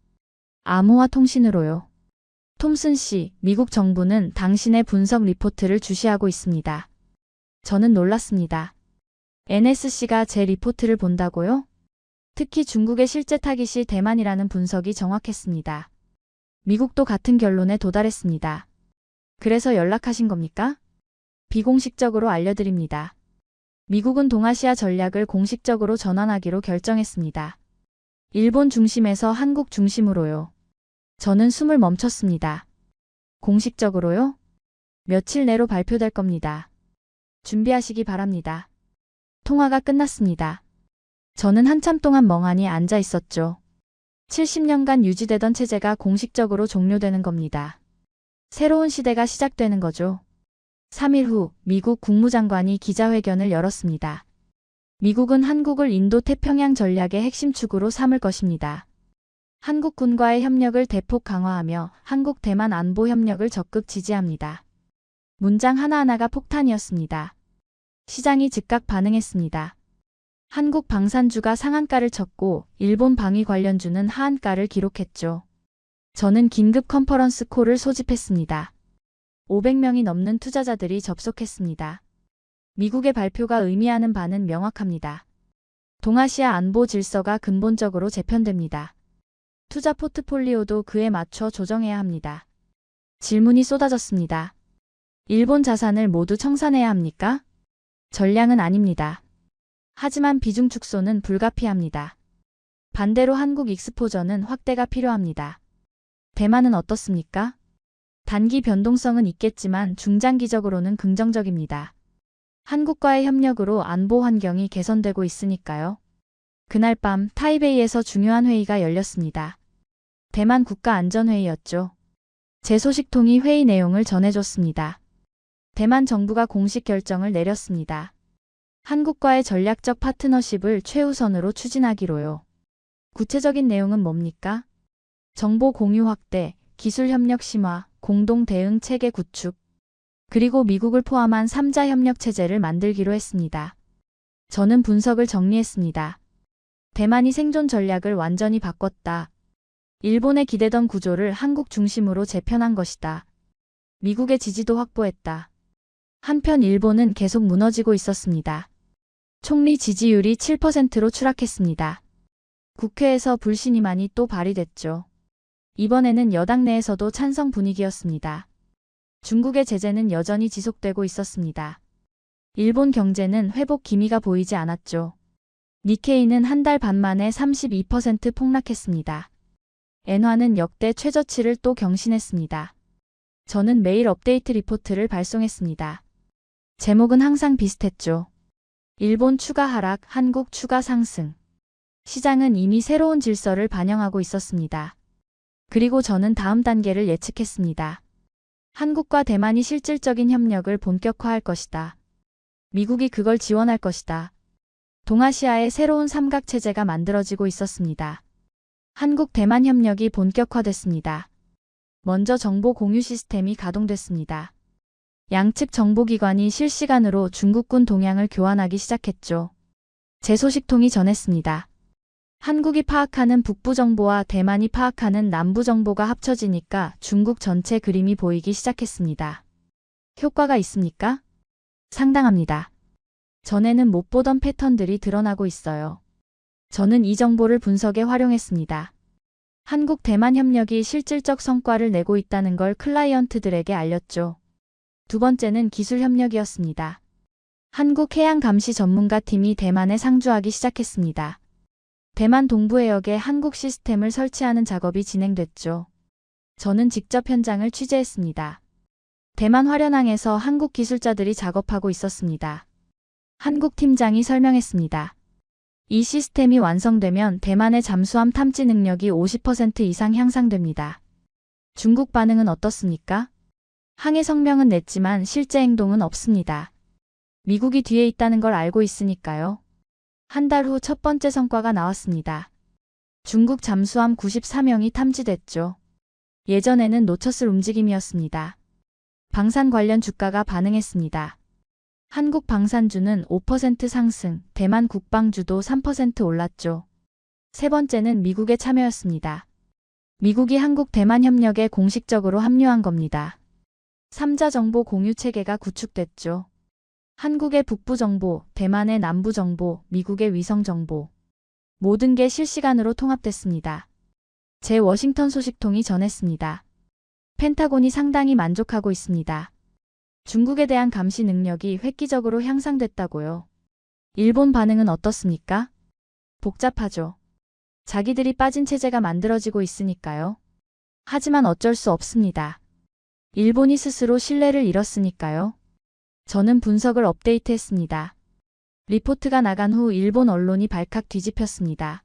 암호화 통신으로요. 톰슨 씨, 미국 정부는 당신의 분석 리포트를 주시하고 있습니다. 저는 놀랐습니다. NSC가 제 리포트를 본다고요? 특히 중국의 실제 타깃이 대만이라는 분석이 정확했습니다. 미국도 같은 결론에 도달했습니다. 그래서 연락하신 겁니까? 비공식적으로 알려드립니다. 미국은 동아시아 전략을 공식적으로 전환하기로 결정했습니다. 일본 중심에서 한국 중심으로요. 저는 숨을 멈췄습니다. 공식적으로요? 며칠 내로 발표될 겁니다. 준비하시기 바랍니다. 통화가 끝났습니다. 저는 한참 동안 멍하니 앉아 있었죠. 70년간 유지되던 체제가 공식적으로 종료되는 겁니다. 새로운 시대가 시작되는 거죠. 3일 후 미국 국무장관이 기자회견을 열었습니다. 미국은 한국을 인도-태평양 전략의 핵심 축으로 삼을 것입니다. 한국군과의 협력을 대폭 강화하며 한국-대만 안보 협력을 적극 지지합니다. 문장 하나하나가 폭탄이었습니다. 시장이 즉각 반응했습니다. 한국 방산주가 상한가를 쳤고 일본 방위 관련주는 하한가를 기록했죠. 저는 긴급 컨퍼런스 콜을 소집했습니다. 500명이 넘는 투자자들이 접속했습니다. 미국의 발표가 의미하는 바는 명확합니다. 동아시아 안보 질서가 근본적으로 재편됩니다. 투자 포트폴리오도 그에 맞춰 조정해야 합니다. 질문이 쏟아졌습니다. 일본 자산을 모두 청산해야 합니까? 전량은 아닙니다. 하지만 비중 축소는 불가피합니다. 반대로 한국 익스포저는 확대가 필요합니다. 대만은 어떻습니까? 단기 변동성은 있겠지만 중장기적으로는 긍정적입니다. 한국과의 협력으로 안보 환경이 개선되고 있으니까요. 그날 밤 타이베이에서 중요한 회의가 열렸습니다. 대만 국가안전회의였죠. 제 소식통이 회의 내용을 전해줬습니다. 대만 정부가 공식 결정을 내렸습니다. 한국과의 전략적 파트너십을 최우선으로 추진하기로요. 구체적인 내용은 뭡니까? 정보 공유 확대, 기술 협력 심화, 공동 대응 체계 구축, 그리고 미국을 포함한 3자 협력 체제를 만들기로 했습니다. 저는 분석을 정리했습니다. 대만이 생존 전략을 완전히 바꿨다. 일본에 기대던 구조를 한국 중심으로 재편한 것이다. 미국의 지지도 확보했다. 한편 일본은 계속 무너지고 있었습니다. 총리 지지율이 7%로 추락했습니다. 국회에서 불신임안이 또 발의됐죠. 이번에는 여당 내에서도 찬성 분위기였습니다. 중국의 제재는 여전히 지속되고 있었습니다. 일본 경제는 회복 기미가 보이지 않았죠. 니케이는 한 달 반 만에 32% 폭락했습니다. 엔화는 역대 최저치를 또 경신했습니다. 저는 매일 업데이트 리포트를 발송했습니다. 제목은 항상 비슷했죠. 일본 추가 하락, 한국 추가 상승. 시장은 이미 새로운 질서를 반영하고 있었습니다. 그리고 저는 다음 단계를 예측했습니다. 한국과 대만이 실질적인 협력을 본격화할 것이다. 미국이 그걸 지원할 것이다. 동아시아의 새로운 삼각체제가 만들어지고 있었습니다. 한국-대만 협력이 본격화됐습니다. 먼저 정보 공유 시스템이 가동됐습니다. 양측 정보기관이 실시간으로 중국군 동향을 교환하기 시작했죠. 제 소식통이 전했습니다. 한국이 파악하는 북부 정보와 대만이 파악하는 남부 정보가 합쳐지니까 중국 전체 그림이 보이기 시작했습니다. 효과가 있습니까? 상당합니다. 전에는 못 보던 패턴들이 드러나고 있어요. 저는 이 정보를 분석에 활용했습니다. 한국-대만 협력이 실질적 성과를 내고 있다는 걸 클라이언트들에게 알렸죠. 두 번째는 기술 협력이었습니다. 한국 해양 감시 전문가 팀이 대만에 상주하기 시작했습니다. 대만 동부해역에 한국 시스템을 설치하는 작업이 진행됐죠. 저는 직접 현장을 취재했습니다. 대만 화련항에서 한국 기술자들이 작업하고 있었습니다. 한국 팀장이 설명했습니다. 이 시스템이 완성되면 대만의 잠수함 탐지 능력이 50% 이상 향상됩니다. 중국 반응은 어떻습니까? 항해 성명은 냈지만 실제 행동은 없습니다. 미국이 뒤에 있다는 걸 알고 있으니까요. 한 달 후 첫 번째 성과가 나왔습니다. 중국 잠수함 94명이 탐지됐죠. 예전에는 놓쳤을 움직임이었습니다. 방산 관련 주가가 반응했습니다. 한국 방산주는 5% 상승, 대만 국방주도 3% 올랐죠. 세 번째는 미국의 참여였습니다. 미국이 한국-대만 협력에 공식적으로 합류한 겁니다. 3자 정보 공유 체계가 구축됐죠. 한국의 북부 정보, 대만의 남부 정보, 미국의 위성 정보. 모든 게 실시간으로 통합됐습니다. 제 워싱턴 소식통이 전했습니다. 펜타곤이 상당히 만족하고 있습니다. 중국에 대한 감시 능력이 획기적으로 향상됐다고요. 일본 반응은 어떻습니까? 복잡하죠. 자기들이 빠진 체제가 만들어지고 있으니까요. 하지만 어쩔 수 없습니다. 일본이 스스로 신뢰를 잃었으니까요. 저는 분석을 업데이트했습니다. 리포트가 나간 후 일본 언론이 발칵 뒤집혔습니다.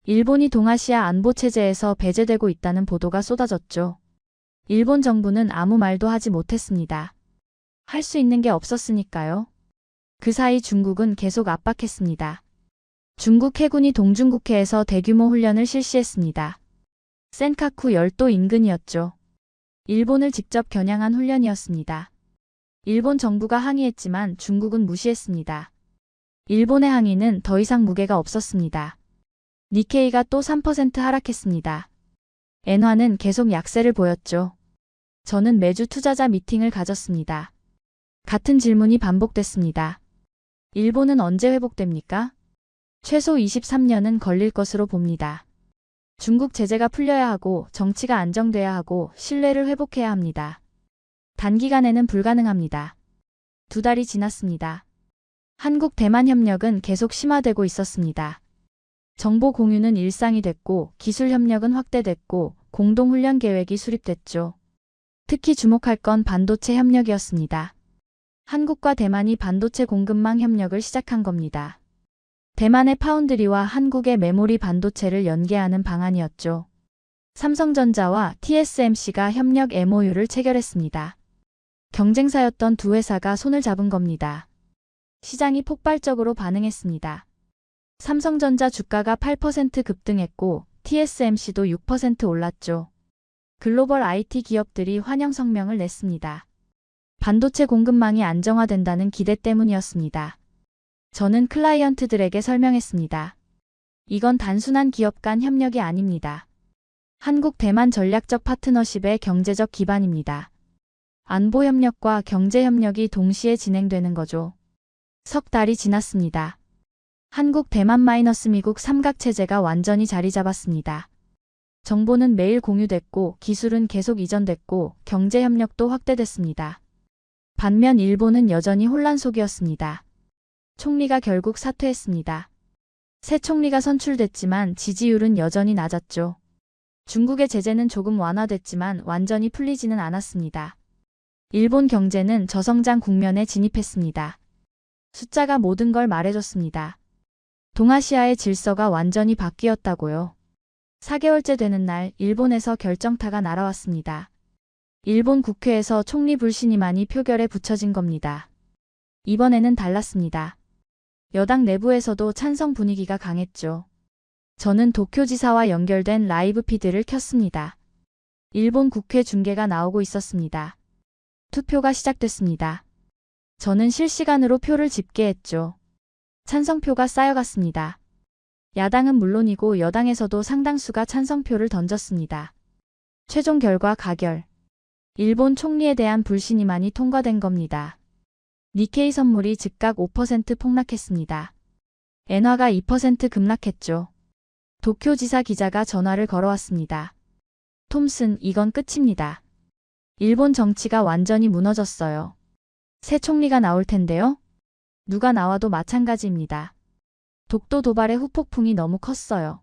일본이 동아시아 안보체제에서 배제되고 있다는 보도가 쏟아졌죠. 일본 정부는 아무 말도 하지 못했습니다. 할 수 있는 게 없었으니까요. 그 사이 중국은 계속 압박했습니다. 중국 해군이 동중국해에서 대규모 훈련을 실시했습니다. 센카쿠 열도 인근이었죠. 일본을 직접 겨냥한 훈련이었습니다. 일본 정부가 항의했지만 중국은 무시했습니다. 일본의 항의는 더 이상 무게가 없었습니다. 니케이가 또 3% 하락했습니다. 엔화는 계속 약세를 보였죠. 저는 매주 투자자 미팅을 가졌습니다. 같은 질문이 반복됐습니다. 일본은 언제 회복됩니까? 최소 23년은 걸릴 것으로 봅니다. 중국 제재가 풀려야 하고 정치가 안정돼야 하고 신뢰를 회복해야 합니다. 단기간에는 불가능합니다. 2달이 지났습니다. 한국-대만 협력은 계속 심화되고 있었습니다. 정보 공유는 일상이 됐고 기술 협력은 확대됐고 공동훈련 계획이 수립됐죠. 특히 주목할 건 반도체 협력이었습니다. 한국과 대만이 반도체 공급망 협력을 시작한 겁니다. 대만의 파운드리와 한국의 메모리 반도체를 연계하는 방안이었죠. 삼성전자와 TSMC가 협력 MOU를 체결했습니다. 경쟁사였던 두 회사가 손을 잡은 겁니다. 시장이 폭발적으로 반응했습니다. 삼성전자 주가가 8% 급등했고 TSMC도 6% 올랐죠. 글로벌 IT 기업들이 환영 성명을 냈습니다. 반도체 공급망이 안정화된다는 기대 때문이었습니다. 저는 클라이언트들에게 설명했습니다. 이건 단순한 기업 간 협력이 아닙니다. 한국-대만 전략적 파트너십의 경제적 기반입니다. 안보 협력과 경제 협력이 동시에 진행되는 거죠. 석 달이 지났습니다. 한국-대만 마이너스 미국 삼각체제가 완전히 자리 잡았습니다. 정보는 매일 공유됐고 기술은 계속 이전됐고 경제 협력도 확대됐습니다. 반면 일본은 여전히 혼란 속이었습니다. 총리가 결국 사퇴했습니다. 새 총리가 선출됐지만 지지율은 여전히 낮았죠. 중국의 제재는 조금 완화됐지만 완전히 풀리지는 않았습니다. 일본 경제는 저성장 국면에 진입했습니다. 숫자가 모든 걸 말해줬습니다. 동아시아의 질서가 완전히 바뀌었다고요. 4개월째 되는 날 일본에서 결정타가 날아왔습니다. 일본 국회에서 총리 불신임안이 표결에 붙여진 겁니다. 이번에는 달랐습니다. 여당 내부에서도 찬성 분위기가 강했죠. 저는 도쿄지사와 연결된 라이브 피드를 켰습니다. 일본 국회 중계가 나오고 있었습니다. 투표가 시작됐습니다. 저는 실시간으로 표를 집계했죠. 찬성표가 쌓여갔습니다. 야당은 물론이고 여당에서도 상당수가 찬성표를 던졌습니다. 최종 결과 가결. 일본 총리에 대한 불신임안이 통과된 겁니다. 니케이 선물이 즉각 5% 폭락했습니다. 엔화가 2% 급락했죠. 도쿄지사 기자가 전화를 걸어왔습니다. 톰슨, 이건 끝입니다. 일본 정치가 완전히 무너졌어요. 새 총리가 나올 텐데요? 누가 나와도 마찬가지입니다. 독도 도발의 후폭풍이 너무 컸어요.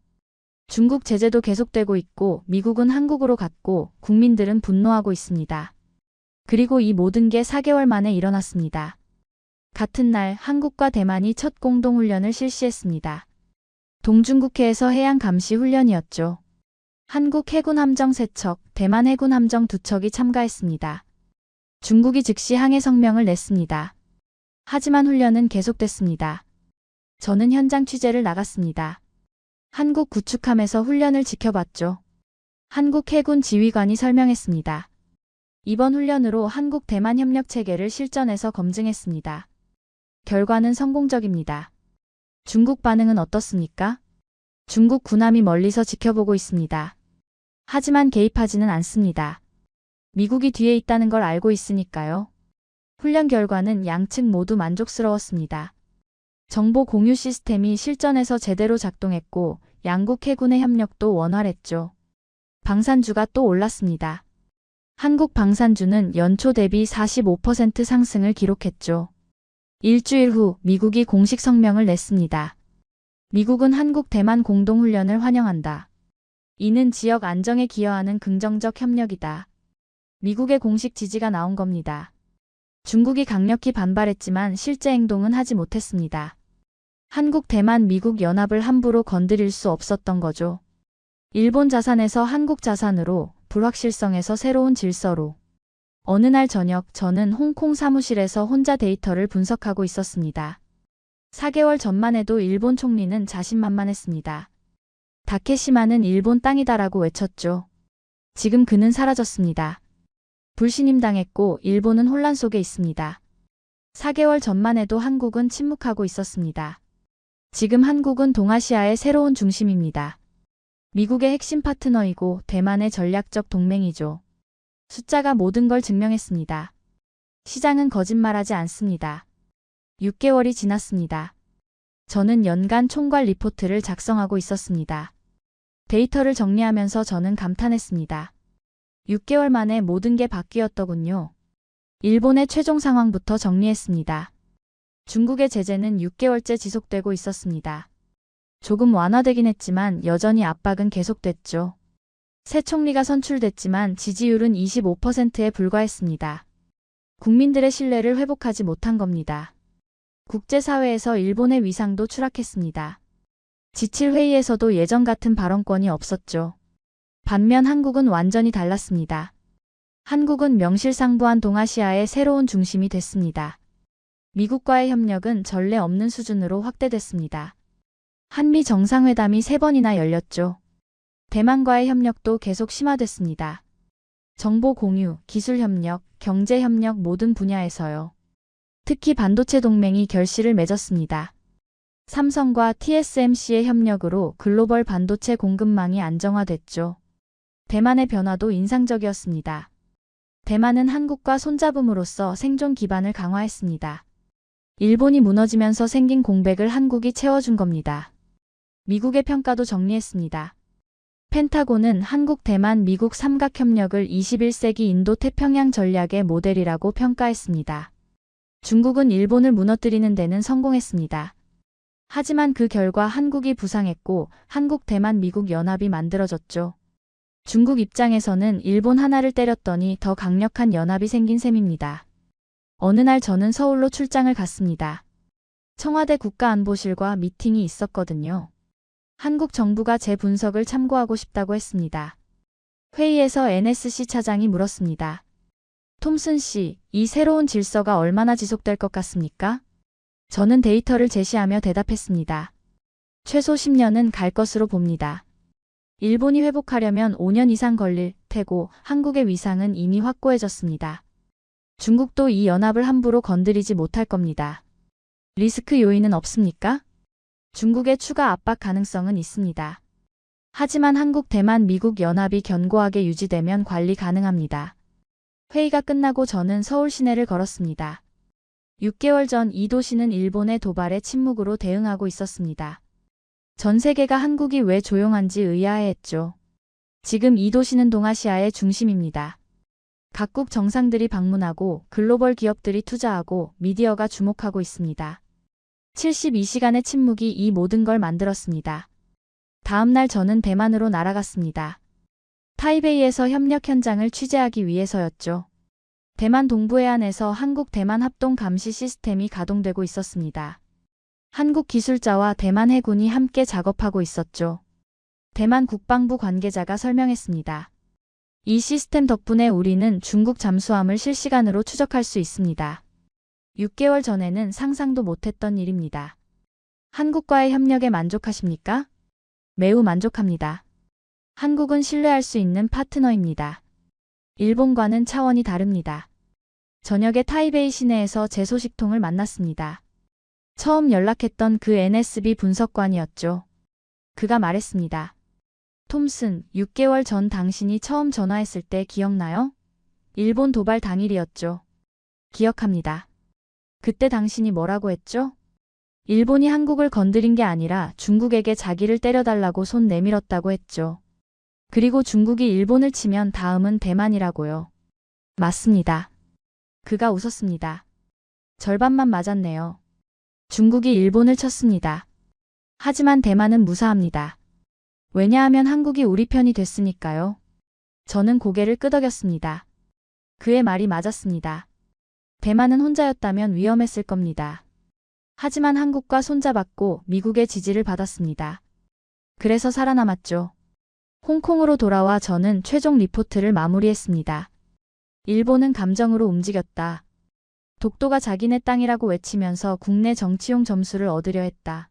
중국 제재도 계속되고 있고 미국은 한국으로 갔고 국민들은 분노하고 있습니다. 그리고 이 모든 게 4개월 만에 일어났습니다. 같은 날 한국과 대만이 첫 공동훈련을 실시했습니다. 동중국해에서 해양 감시 훈련이었죠. 한국 해군 함정 3척, 대만 해군 함정 2척이 참가했습니다. 중국이 즉시 항해 성명을 냈습니다. 하지만 훈련은 계속됐습니다. 저는 현장 취재를 나갔습니다. 한국 구축함에서 훈련을 지켜봤죠. 한국 해군 지휘관이 설명했습니다. 이번 훈련으로 한국-대만 협력 체계를 실전에서 검증했습니다. 결과는 성공적입니다. 중국 반응은 어떻습니까? 중국 군함이 멀리서 지켜보고 있습니다. 하지만 개입하지는 않습니다. 미국이 뒤에 있다는 걸 알고 있으니까요. 훈련 결과는 양측 모두 만족스러웠습니다. 정보 공유 시스템이 실전에서 제대로 작동했고 양국 해군의 협력도 원활했죠. 방산주가 또 올랐습니다. 한국 방산주는 연초 대비 45% 상승을 기록했죠. 일주일 후 미국이 공식 성명을 냈습니다. 미국은 한국-대만 공동훈련을 환영한다. 이는 지역 안정에 기여하는 긍정적 협력이다. 미국의 공식 지지가 나온 겁니다. 중국이 강력히 반발했지만 실제 행동은 하지 못했습니다. 한국, 대만, 미국 연합을 함부로 건드릴 수 없었던 거죠. 일본 자산에서 한국 자산으로, 불확실성에서 새로운 질서로. 어느 날 저녁 저는 홍콩 사무실에서 혼자 데이터를 분석하고 있었습니다. 4개월 전만 해도 일본 총리는 자신만만했습니다. 다케시마는 일본 땅이다라고 외쳤죠. 지금 그는 사라졌습니다. 불신임당했고 일본은 혼란 속에 있습니다. 4개월 전만 해도 한국은 침묵하고 있었습니다. 지금 한국은 동아시아의 새로운 중심입니다. 미국의 핵심 파트너이고 대만의 전략적 동맹이죠. 숫자가 모든 걸 증명했습니다. 시장은 거짓말하지 않습니다. 6개월이 지났습니다. 저는 연간 총괄 리포트를 작성하고 있었습니다. 데이터를 정리하면서 저는 감탄했습니다. 6개월 만에 모든 게 바뀌었더군요. 일본의 최종 상황부터 정리했습니다. 중국의 제재는 6개월째 지속되고 있었습니다. 조금 완화되긴 했지만 여전히 압박은 계속됐죠. 새 총리가 선출됐지만 지지율은 25%에 불과했습니다. 국민들의 신뢰를 회복하지 못한 겁니다. 국제사회에서 일본의 위상도 추락했습니다. 지칠 회의에서도 예전 같은 발언권이 없었죠. 반면 한국은 완전히 달랐습니다. 한국은 명실상부한 동아시아의 새로운 중심이 됐습니다. 미국과의 협력은 전례 없는 수준으로 확대됐습니다. 한미 정상회담이 3번이나 열렸죠. 대만과의 협력도 계속 심화됐습니다. 정보 공유, 기술 협력, 경제 협력 모든 분야에서요. 특히 반도체 동맹이 결실을 맺었습니다. 삼성과 TSMC의 협력으로 글로벌 반도체 공급망이 안정화됐죠. 대만의 변화도 인상적이었습니다. 대만은 한국과 손잡음으로써 생존 기반을 강화했습니다. 일본이 무너지면서 생긴 공백을 한국이 채워준 겁니다. 미국의 평가도 정리했습니다. 펜타곤은 한국, 대만, 미국 삼각협력을 21세기 인도태평양 전략의 모델이라고 평가했습니다. 중국은 일본을 무너뜨리는 데는 성공했습니다. 하지만 그 결과 한국이 부상했고 한국, 대만, 미국 연합이 만들어졌죠. 중국 입장에서는 일본 하나를 때렸더니 더 강력한 연합이 생긴 셈입니다. 어느 날 저는 서울로 출장을 갔습니다. 청와대 국가안보실과 미팅이 있었거든요. 한국 정부가 제 분석을 참고하고 싶다고 했습니다. 회의에서 NSC 차장이 물었습니다. 톰슨 씨, 이 새로운 질서가 얼마나 지속될 것 같습니까? 저는 데이터를 제시하며 대답했습니다. 최소 10년은 갈 것으로 봅니다. 일본이 회복하려면 5년 이상 걸릴 테고 한국의 위상은 이미 확고해졌습니다. 중국도 이 연합을 함부로 건드리지 못할 겁니다. 리스크 요인은 없습니까? 중국의 추가 압박 가능성은 있습니다. 하지만 한국, 대만, 미국 연합이 견고하게 유지되면 관리 가능합니다. 회의가 끝나고 저는 서울 시내를 걸었습니다. 6개월 전 이 도시는 일본의 도발에 침묵으로 대응하고 있었습니다. 전 세계가 한국이 왜 조용한지 의아해했죠. 지금 이 도시는 동아시아의 중심입니다. 각국 정상들이 방문하고 글로벌 기업들이 투자하고 미디어가 주목하고 있습니다. 72시간의 침묵이 이 모든 걸 만들었습니다. 다음 날 저는 대만으로 날아갔습니다. 타이베이에서 협력 현장을 취재하기 위해서였죠. 대만 동부 해안에서 한국 대만 합동 감시 시스템이 가동되고 있었습니다. 한국 기술자와 대만 해군이 함께 작업하고 있었죠. 대만 국방부 관계자가 설명했습니다. 이 시스템 덕분에 우리는 중국 잠수함을 실시간으로 추적할 수 있습니다. 6개월 전에는 상상도 못했던 일입니다. 한국과의 협력에 만족하십니까? 매우 만족합니다. 한국은 신뢰할 수 있는 파트너입니다. 일본과는 차원이 다릅니다. 저녁에 타이베이 시내에서 제 소식통을 만났습니다. 처음 연락했던 그 NSB 분석관이었죠. 그가 말했습니다. 톰슨, 6개월 전 당신이 처음 전화했을 때 기억나요? 일본 도발 당일이었죠. 기억합니다. 그때 당신이 뭐라고 했죠? 일본이 한국을 건드린 게 아니라 중국에게 자기를 때려달라고 손 내밀었다고 했죠. 그리고 중국이 일본을 치면 다음은 대만이라고요. 맞습니다. 그가 웃었습니다. 절반만 맞았네요. 중국이 일본을 쳤습니다. 하지만 대만은 무사합니다. 왜냐하면 한국이 우리 편이 됐으니까요. 저는 고개를 끄덕였습니다. 그의 말이 맞았습니다. 대만은 혼자였다면 위험했을 겁니다. 하지만 한국과 손잡았고 미국의 지지를 받았습니다. 그래서 살아남았죠. 홍콩으로 돌아와 저는 최종 리포트를 마무리했습니다. 일본은 감정으로 움직였다. 독도가 자기네 땅이라고 외치면서 국내 정치용 점수를 얻으려 했다.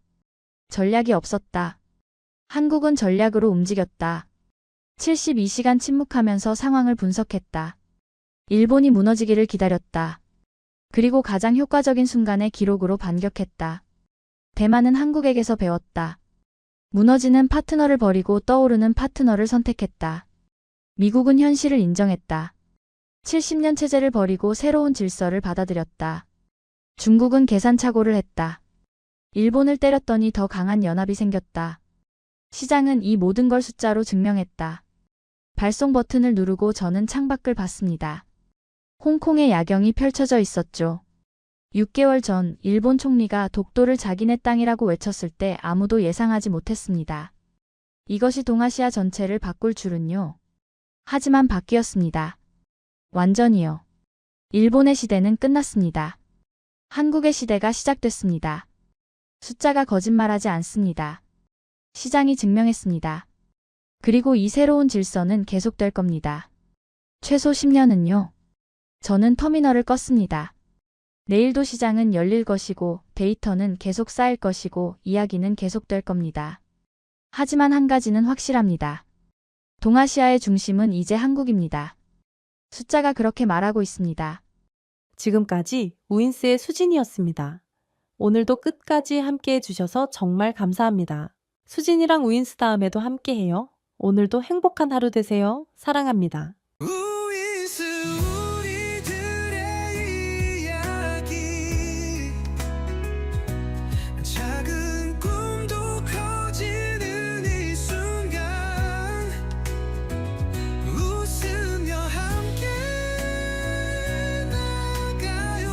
전략이 없었다. 한국은 전략으로 움직였다. 72시간 침묵하면서 상황을 분석했다. 일본이 무너지기를 기다렸다. 그리고 가장 효과적인 순간에 기록으로 반격했다. 대만은 한국에게서 배웠다. 무너지는 파트너를 버리고 떠오르는 파트너를 선택했다. 미국은 현실을 인정했다. 70년 체제를 버리고 새로운 질서를 받아들였다. 중국은 계산착오를 했다. 일본을 때렸더니 더 강한 연합이 생겼다. 시장은 이 모든 걸 숫자로 증명했다. 발송 버튼을 누르고 저는 창밖을 봤습니다. 홍콩의 야경이 펼쳐져 있었죠. 6개월 전 일본 총리가 독도를 자기네 땅이라고 외쳤을 때 아무도 예상하지 못했습니다. 이것이 동아시아 전체를 바꿀 줄은요. 하지만 바뀌었습니다. 완전히요. 일본의 시대는 끝났습니다. 한국의 시대가 시작됐습니다. 숫자가 거짓말하지 않습니다. 시장이 증명했습니다. 그리고 이 새로운 질서는 계속될 겁니다. 최소 10년은요. 저는 터미널을 껐습니다. 내일도 시장은 열릴 것이고 데이터는 계속 쌓일 것이고 이야기는 계속될 겁니다. 하지만 한 가지는 확실합니다. 동아시아의 중심은 이제 한국입니다. 숫자가 그렇게 말하고 있습니다. 지금까지 우인스의 수진이었습니다. 오늘도 끝까지 함께 해주셔서 정말 감사합니다. 수진이랑 우인스 다음에도 함께 해요. 오늘도 행복한 하루 되세요. 사랑합니다. 우인스 우리들의 이야기 작은 꿈도 커지는 이 순간 웃으며 함께 나가요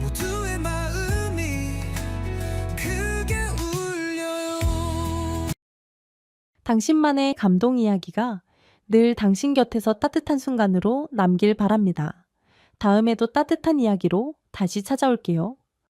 모두의 마음이 크게 울려요. 당신만의 감동 이야기가 늘 당신 곁에서 따뜻한 순간으로 남길 바랍니다. 다음에도 따뜻한 이야기로 다시 찾아올게요.